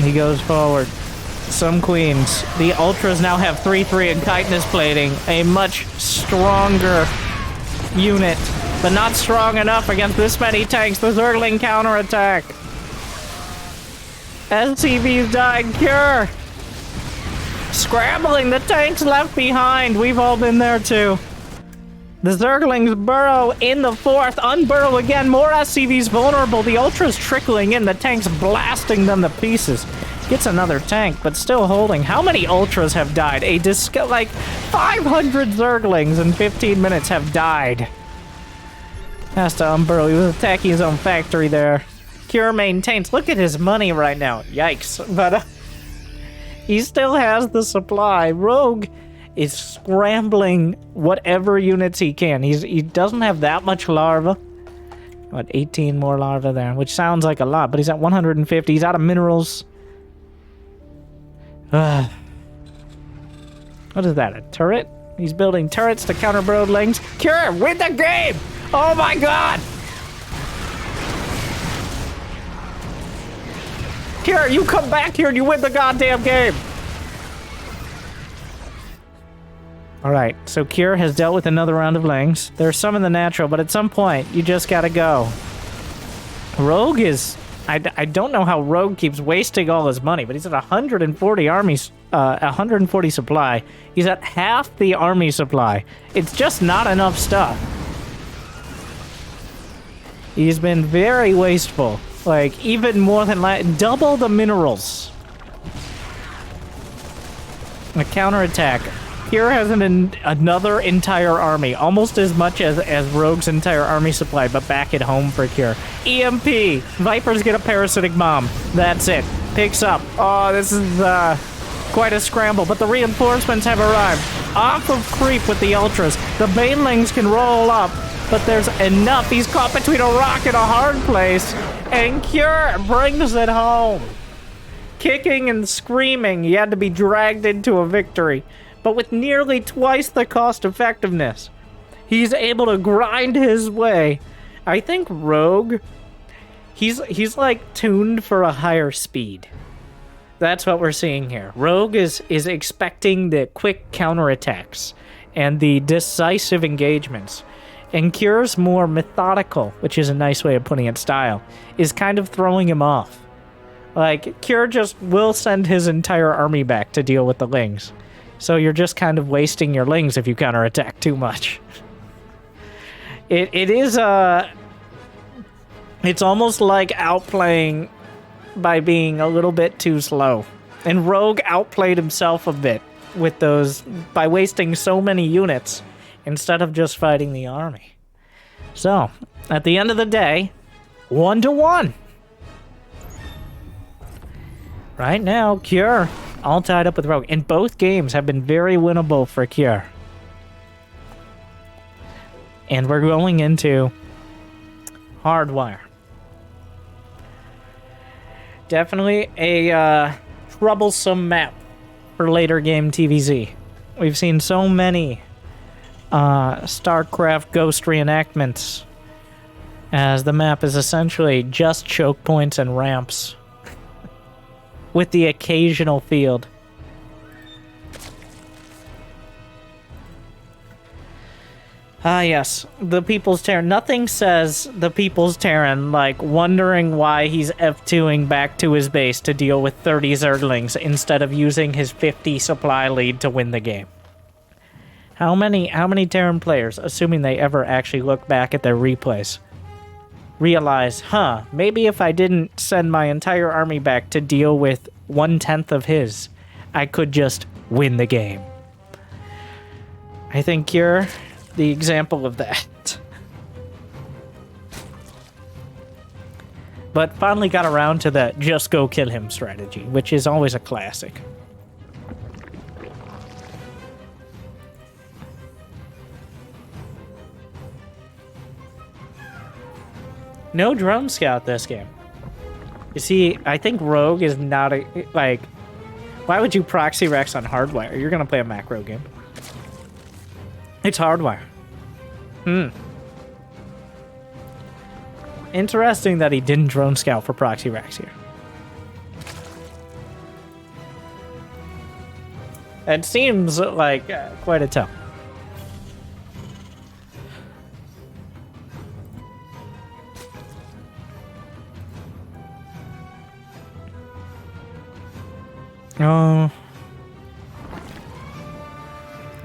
He goes forward. Some queens. The Ultras now have 3-3 and chitinous plating. A much stronger unit, but not strong enough against this many tanks. The Zergling counterattack. SCV's dying. Cure. Scrambling. The tanks left behind. We've all been there too. The Zerglings burrow in the 4th. Unburrow again. More SCVs vulnerable. The Ultras trickling in. The tanks blasting them to pieces. Gets another tank, but still holding. How many Ultras have died? Like 500 Zerglings in 15 minutes have died. Has to unburrow. He was attacking his own factory there. Cure maintains. Look at his money right now. Yikes. But he still has the supply. Rogue is scrambling whatever units he can. He doesn't have that much larva. What, 18 more larva there, which sounds like a lot, but he's at 150. He's out of minerals. What is that, a turret? He's building turrets to counter Broadlings. Cure, win the game! Oh my god! Cure, you come back here and you win the goddamn game! Alright, so Cure has dealt with another round of Lings. There's some in the natural, but at some point, you just gotta go. Rogue is... I don't know how Rogue keeps wasting all his money, but he's at 140 armies, 140 supply. He's at half the army supply. It's just not enough stuff. He's been very wasteful. Like, even more than double the minerals. A counterattack. Cure has another entire army, almost as much as Rogue's entire army supply, but back at home for Cure. EMP! Vipers get a parasitic bomb. That's it. Picks up. Oh, this is quite a scramble, but the reinforcements have arrived. Off of creep with the Ultras. The Banelings can roll up, but there's enough. He's caught between a rock and a hard place, and Cure brings it home. Kicking and screaming, he had to be dragged into a victory. But with nearly twice the cost effectiveness, he's able to grind his way. I think Rogue, he's like tuned for a higher speed. That's what we're seeing here. Rogue is expecting the quick counterattacks and the decisive engagements. And Cure's more methodical, which is a nice way of putting it, style, is kind of throwing him off. Like, Cure just will send his entire army back to deal with the Lings. So you're just kind of wasting your Lings if you counterattack too much. It's almost like outplaying by being a little bit too slow. And Rogue outplayed himself a bit with those by wasting so many units instead of just fighting the army. So, at the end of the day, 1-1. Right now, Cure all tied up with Rogue. And both games have been very winnable for Cure. And we're going into Hardwire. Definitely a troublesome map for later game TVZ. We've seen so many StarCraft Ghost reenactments as the map is essentially just choke points and ramps with the occasional field. Ah, yes. The People's Terran. Nothing says the People's Terran like wondering why he's F2ing back to his base to deal with 30 Zerglings instead of using his 50 supply lead to win the game. How many Terran players, assuming they ever actually look back at their replays, realize, maybe if I didn't send my entire army back to deal with 1/10 of his, I could just win the game. I think you're the example of that. But finally got around to the just go kill him strategy, which is always a classic. No drone scout this game. You see, I think Rogue is not a, like, why would you proxy Rex on Hardwire? You're gonna play a macro game. It's Hardwire. Interesting that he didn't drone scout for proxy Rex here. It seems like quite a tell.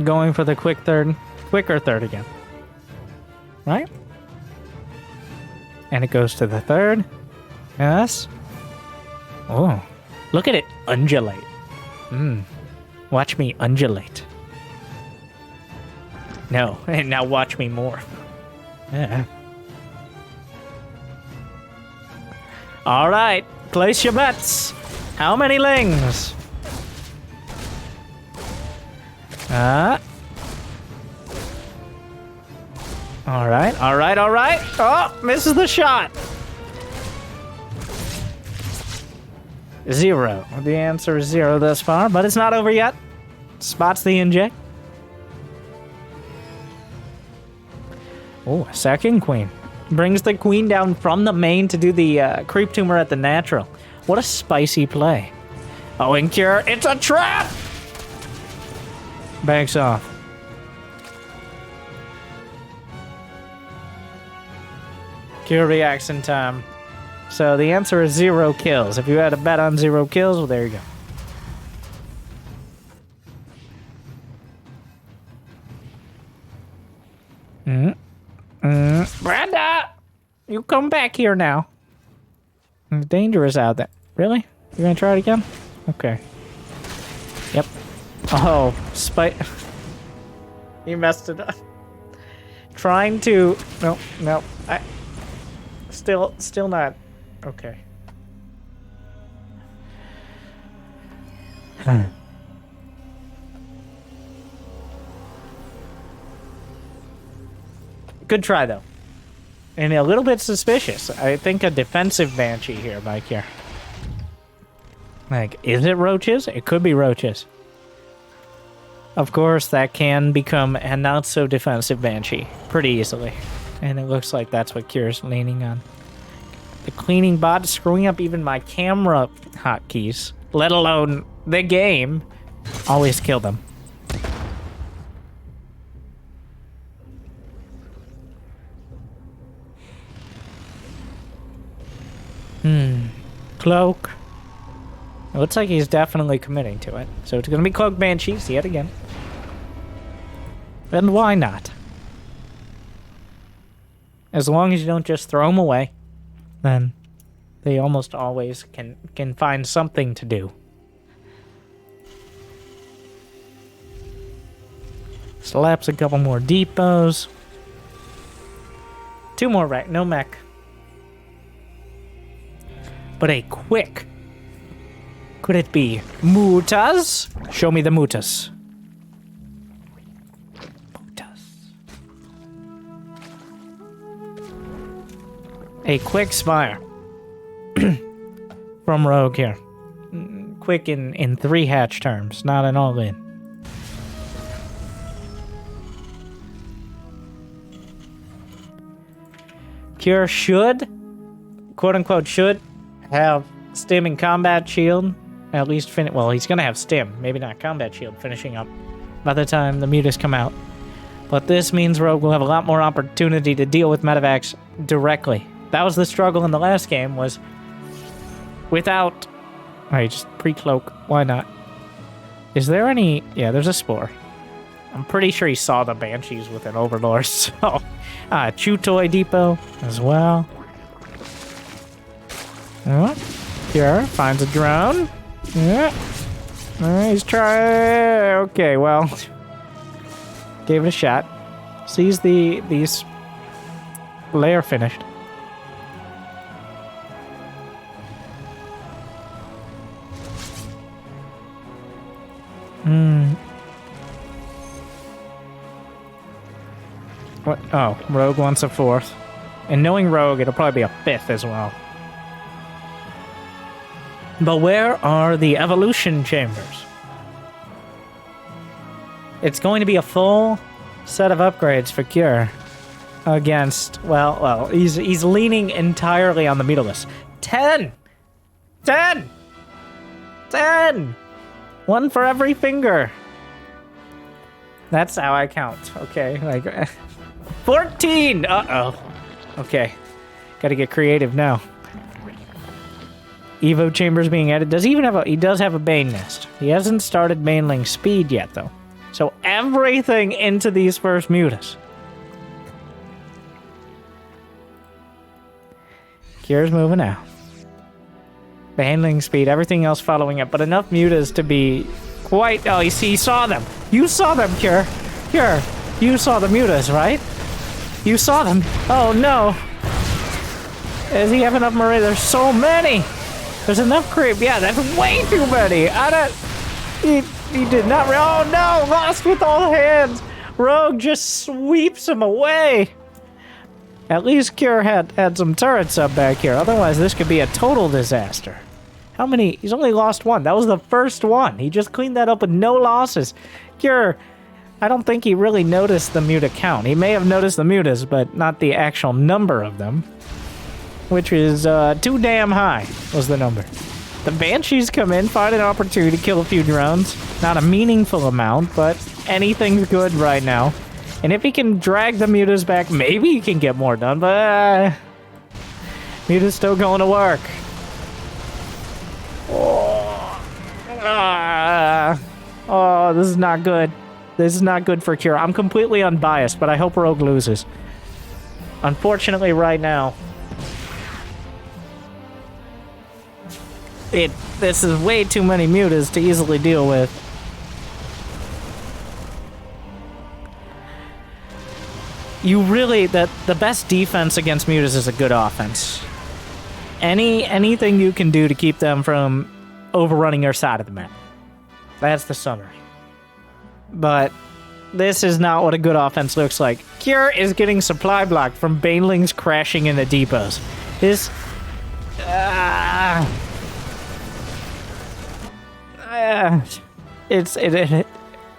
Going for the quicker third again. Right? And it goes to the third. Yes. Oh, look at it undulate. Watch me undulate. No, and now watch me more. Yeah. All right, place your bets. How many lings? All right. Oh, misses the shot. 0. The answer is 0 thus far, but it's not over yet. Spots the inject. Oh, second queen. Brings the queen down from the main to do the creep tumor at the natural. What a spicy play. Oh, and Cure, it's a trap! Backs off. Cure reacts in time. So the answer is 0 kills. If you had a bet on 0 kills, well, there you go. Brenda! You come back here now. It's dangerous out there. Really? You're gonna try it again? Okay. Yep. Oh, he messed it up. Trying to... No. Still not... Okay. Good try, though. And a little bit suspicious. I think a defensive Banshee here, Mike, here. Like, is it roaches? It could be roaches. Of course, that can become a not-so-defensive Banshee pretty easily. And it looks like that's what Cure's leaning on. The cleaning bot screwing up even my camera hotkeys, let alone the game. Always kill them. Cloak. It looks like he's definitely committing to it. So it's going to be Cloak Banshees yet again. And why not? As long as you don't just throw them away, then they almost always can find something to do. Slaps a couple more depots. 2 more right, no mech. But a quick. Could it be Mutas? Show me the Mutas. A quick Spire. From Rogue here. Quick in 3 hatch terms, not an all-in. Cure should, quote-unquote should, have Stim and Combat Shield. At least well, he's going to have Stim. Maybe not Combat Shield finishing up by the time the Mutas come out. But this means Rogue will have a lot more opportunity to deal with medevacs directly. That was the struggle in the last game, was without... Alright, just pre-cloak. Why not? Is there any... Yeah, there's a spore. I'm pretty sure he saw the Banshees with an Overlord, so... Chew Toy Depot as well. Here, finds a drone. Yeah. He's trying... Okay, well... Gave it a shot. Sees these layer finished. What? Oh, Rogue wants a 4th. And knowing Rogue, it'll probably be a 5th as well. But where are the evolution chambers? It's going to be a full set of upgrades for Cure against, well, he's leaning entirely on the Mutilus. 10! 10! 10! One for every finger. That's how I count. Okay, like 14! Uh-oh. Okay. Gotta get creative now. Evo chambers being added. Does he even have a... He does have a Bane nest. He hasn't started mainling speed yet, though. So everything into these first mutas. Cure's moving out. Baneling speed, everything else following up, but enough mutas to be quite... Oh, you see, he saw them. You saw them, Cure. Cure, you saw the mutas, right? You saw them. Oh, no. Does he have enough Maru? There's so many. There's enough creep. Yeah, that's way too many. I don't... He did not... Oh, no! Lost with all hands! Rogue just sweeps him away! At least Cure had some turrets up back here. Otherwise, this could be a total disaster. How many? He's only lost one. That was the first one. He just cleaned that up with no losses. Cure, I don't think he really noticed the muta count. He may have noticed the mutas, but not the actual number of them. Which is too damn high, was the number. The Banshees come in, find an opportunity to kill a few drones. Not a meaningful amount, but anything's good right now. And if he can drag the mutas back, maybe he can get more done, but... Muta's still going to work. Oh, this is not good. This is not good for Cure. I'm completely unbiased, but I hope Rogue loses. Unfortunately, right now... This is way too many mutas to easily deal with. You really... The best defense against mutas is a good offense. Anything you can do to keep them from overrunning your side of the map. That's the summary. But this is not what a good offense looks like. Cure is getting supply blocked from banelings crashing into depots. His...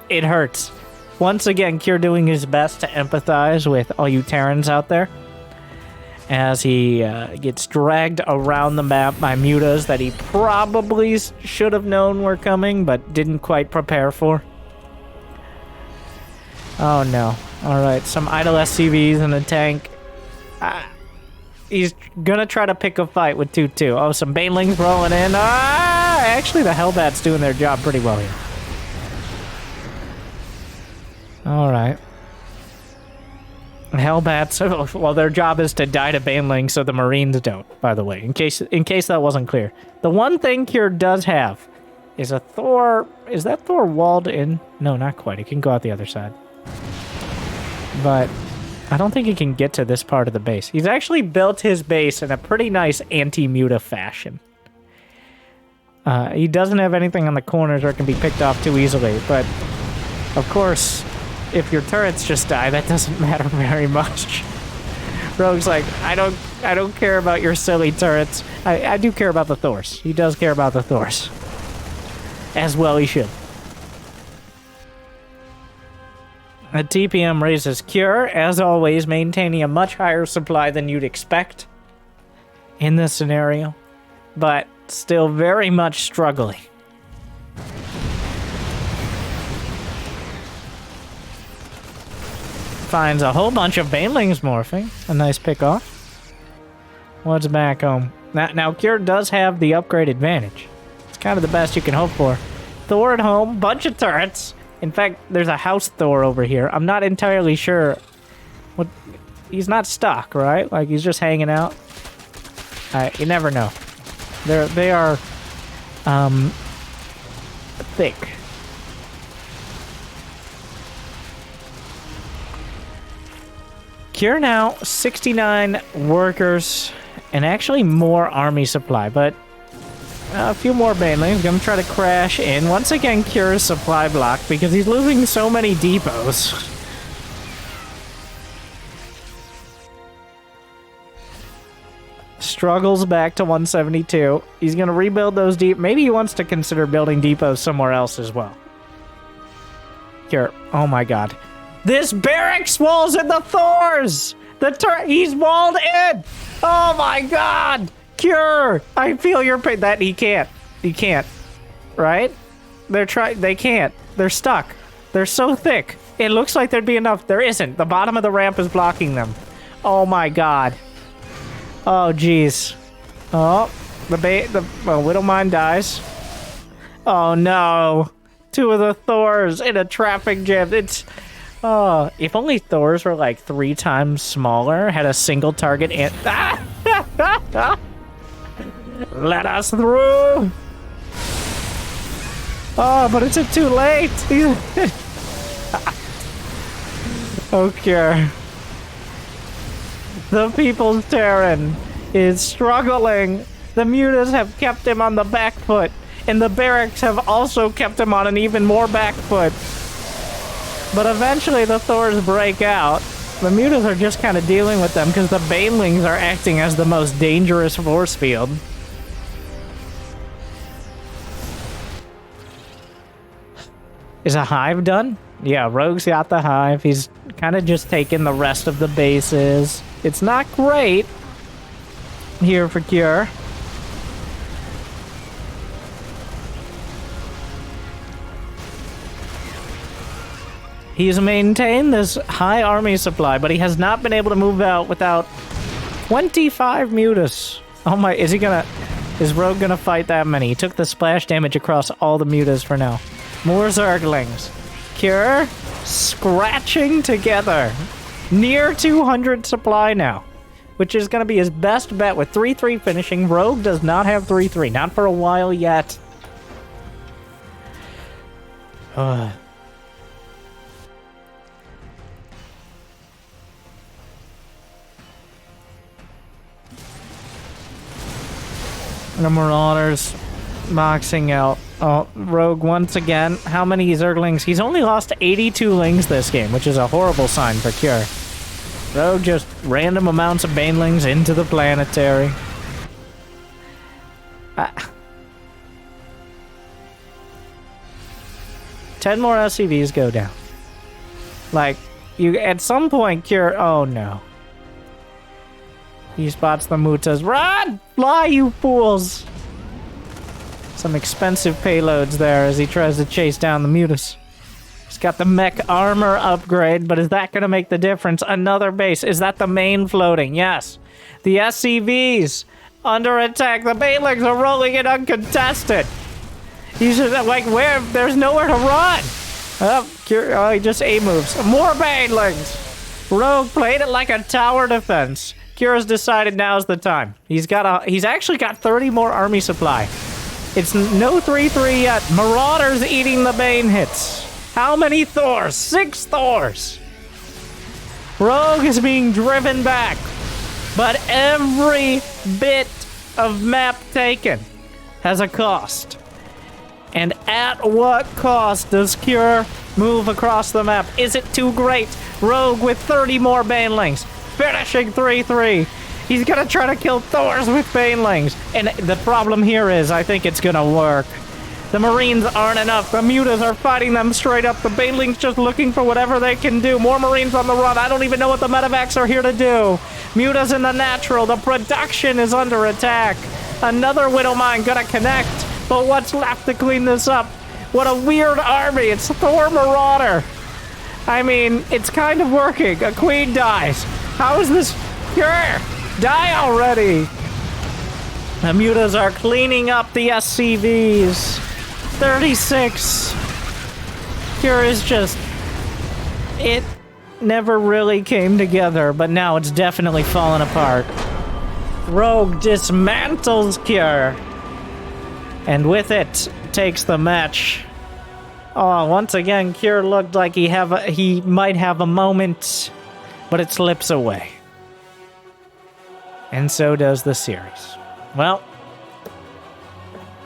It hurts. Once again, Cure doing his best to empathize with all you Terrans out there. As he gets dragged around the map by mutas that he probably should have known were coming, but didn't quite prepare for. Oh no. Alright, some idle SCVs in the tank. He's gonna try to pick a fight with 2-2. Oh, some banelings rolling in. Actually, the Hellbats doing their job pretty well here. Alright. Hellbats, well, their job is to die to banelings so the Marines don't, by the way, in case that wasn't clear. The one thing Cure does have is a Thor... Is that Thor walled in? No, not quite. It can go out the other side. But I don't think he can get to this part of the base. He's actually built his base in a pretty nice anti-muta fashion. He doesn't have anything on the corners where it can be picked off too easily, but of course, if your turrets just die, that doesn't matter very much. Rogue's like, I don't care about your silly turrets. I do care about the Thors. He does care about the Thors. As well he should. A TPM raises Cure, as always, maintaining a much higher supply than you'd expect in this scenario, but still very much struggling. finds a whole bunch of banelings morphing. A nice pick off. What's back home? Now Cure does have the upgrade advantage. It's kind of the best you can hope for. Thor at home, bunch of turrets. In fact, there's a house Thor over here. I'm not entirely sure what... He's not stuck, right? Like, he's just hanging out. You never know. They are, thick. Cure now, 69 workers, and actually more army supply, but a few more banelings. Gonna try to crash in. Once again, Cure's supply block because he's losing so many depots. Struggles back to 172. He's gonna rebuild those maybe he wants to consider building depots somewhere else as well. Cure. Oh my god. This barracks walls in the Thors! He's walled in! Oh my god! Cure! I feel your pain. That he can't. He can't. Right? They can't. They're stuck. They're so thick. It looks like there'd be enough. There isn't. The bottom of the ramp is blocking them. Oh my god. Oh jeez. Oh, the Widowmine dies. Oh no. Two of the Thors in a traffic jam. It's... Oh, if only Thors were like 3 times smaller, had a single target and... Let us through! Oh, but it's too late! Okay. The People's Terran is struggling. The mutas have kept him on the back foot, and the barracks have also kept him on an even more back foot. But eventually the Thors break out. The mutas are just kind of dealing with them because the banelings are acting as the most dangerous force field. Is a hive done? Yeah, Rogue's got the hive. He's kind of just taking the rest of the bases. It's not great here for Cure. He's maintained this high army supply, but he has not been able to move out without 25 mutas. Oh my, is Rogue gonna fight that many? He took the splash damage across all the mutas for now. More Zerglings. Cure, scratching together. Near 200 supply now, which is gonna be his best bet with 3-3 finishing. Rogue does not have 3-3, not for a while yet. The Marauders boxing out. Oh, Rogue once again. How many Zerglings? He's only lost 82 lings this game, which is a horrible sign for Cure. Rogue just random amounts of banelings into the planetary. 10 more SCVs go down. Like, you at some point Cure... Oh no. He spots the mutas. Run! Fly, you fools! Some expensive payloads there as he tries to chase down the mutas. He's got the mech armor upgrade, but is that going to make the difference? Another base. Is that the main floating? Yes. The SCVs under attack. The banelings are rolling in uncontested. He's just like, where? There's nowhere to run. Oh, he just A moves. More banelings. Rogue played it like a tower defense. Cure's decided now's the time. He's actually got 30 more army supply. It's no 3-3 yet. Marauders eating the Bane hits. How many Thors? 6 Thors. Rogue is being driven back. But every bit of map taken has a cost. And at what cost does Cure move across the map? Is it too great? Rogue with 30 more banelings. Finishing 3-3. He's gonna try to kill Thors with banelings. And the problem here is, I think it's gonna work. The Marines aren't enough. The mutas are fighting them straight up. The banelings just looking for whatever they can do. More Marines on the run. I don't even know what the medevacs are here to do. Mutas in the natural. The production is under attack. Another Widowmine gonna connect. But what's left to clean this up? What a weird army. It's Thor Marauder. I mean, it's kind of working. A queen dies. How is this? Cure! Die already! The mutas are cleaning up the SCVs. 36. Cure is just... It never really came together, but now it's definitely fallen apart. Rogue dismantles Cure. And with it, takes the match. Oh, once again, Cure looked like he might have a moment, but it slips away. And so does the series. Well,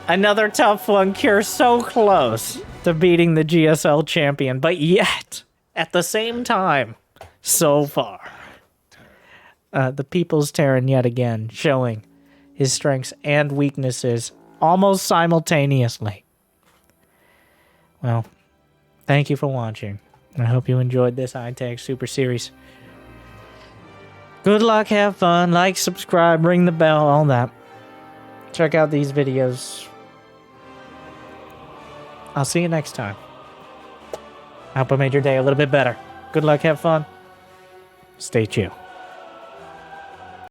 another tough one. Cure so close to beating the GSL champion, but yet, at the same time, so far. The People's Terran yet again, showing his strengths and weaknesses almost simultaneously. Well, thank you for watching. I hope you enjoyed this ITAX Super Series. Good luck, have fun, like, subscribe, ring the bell, all that. Check out these videos. I'll see you next time. I hope I made your day a little bit better. Good luck, have fun. Stay chill.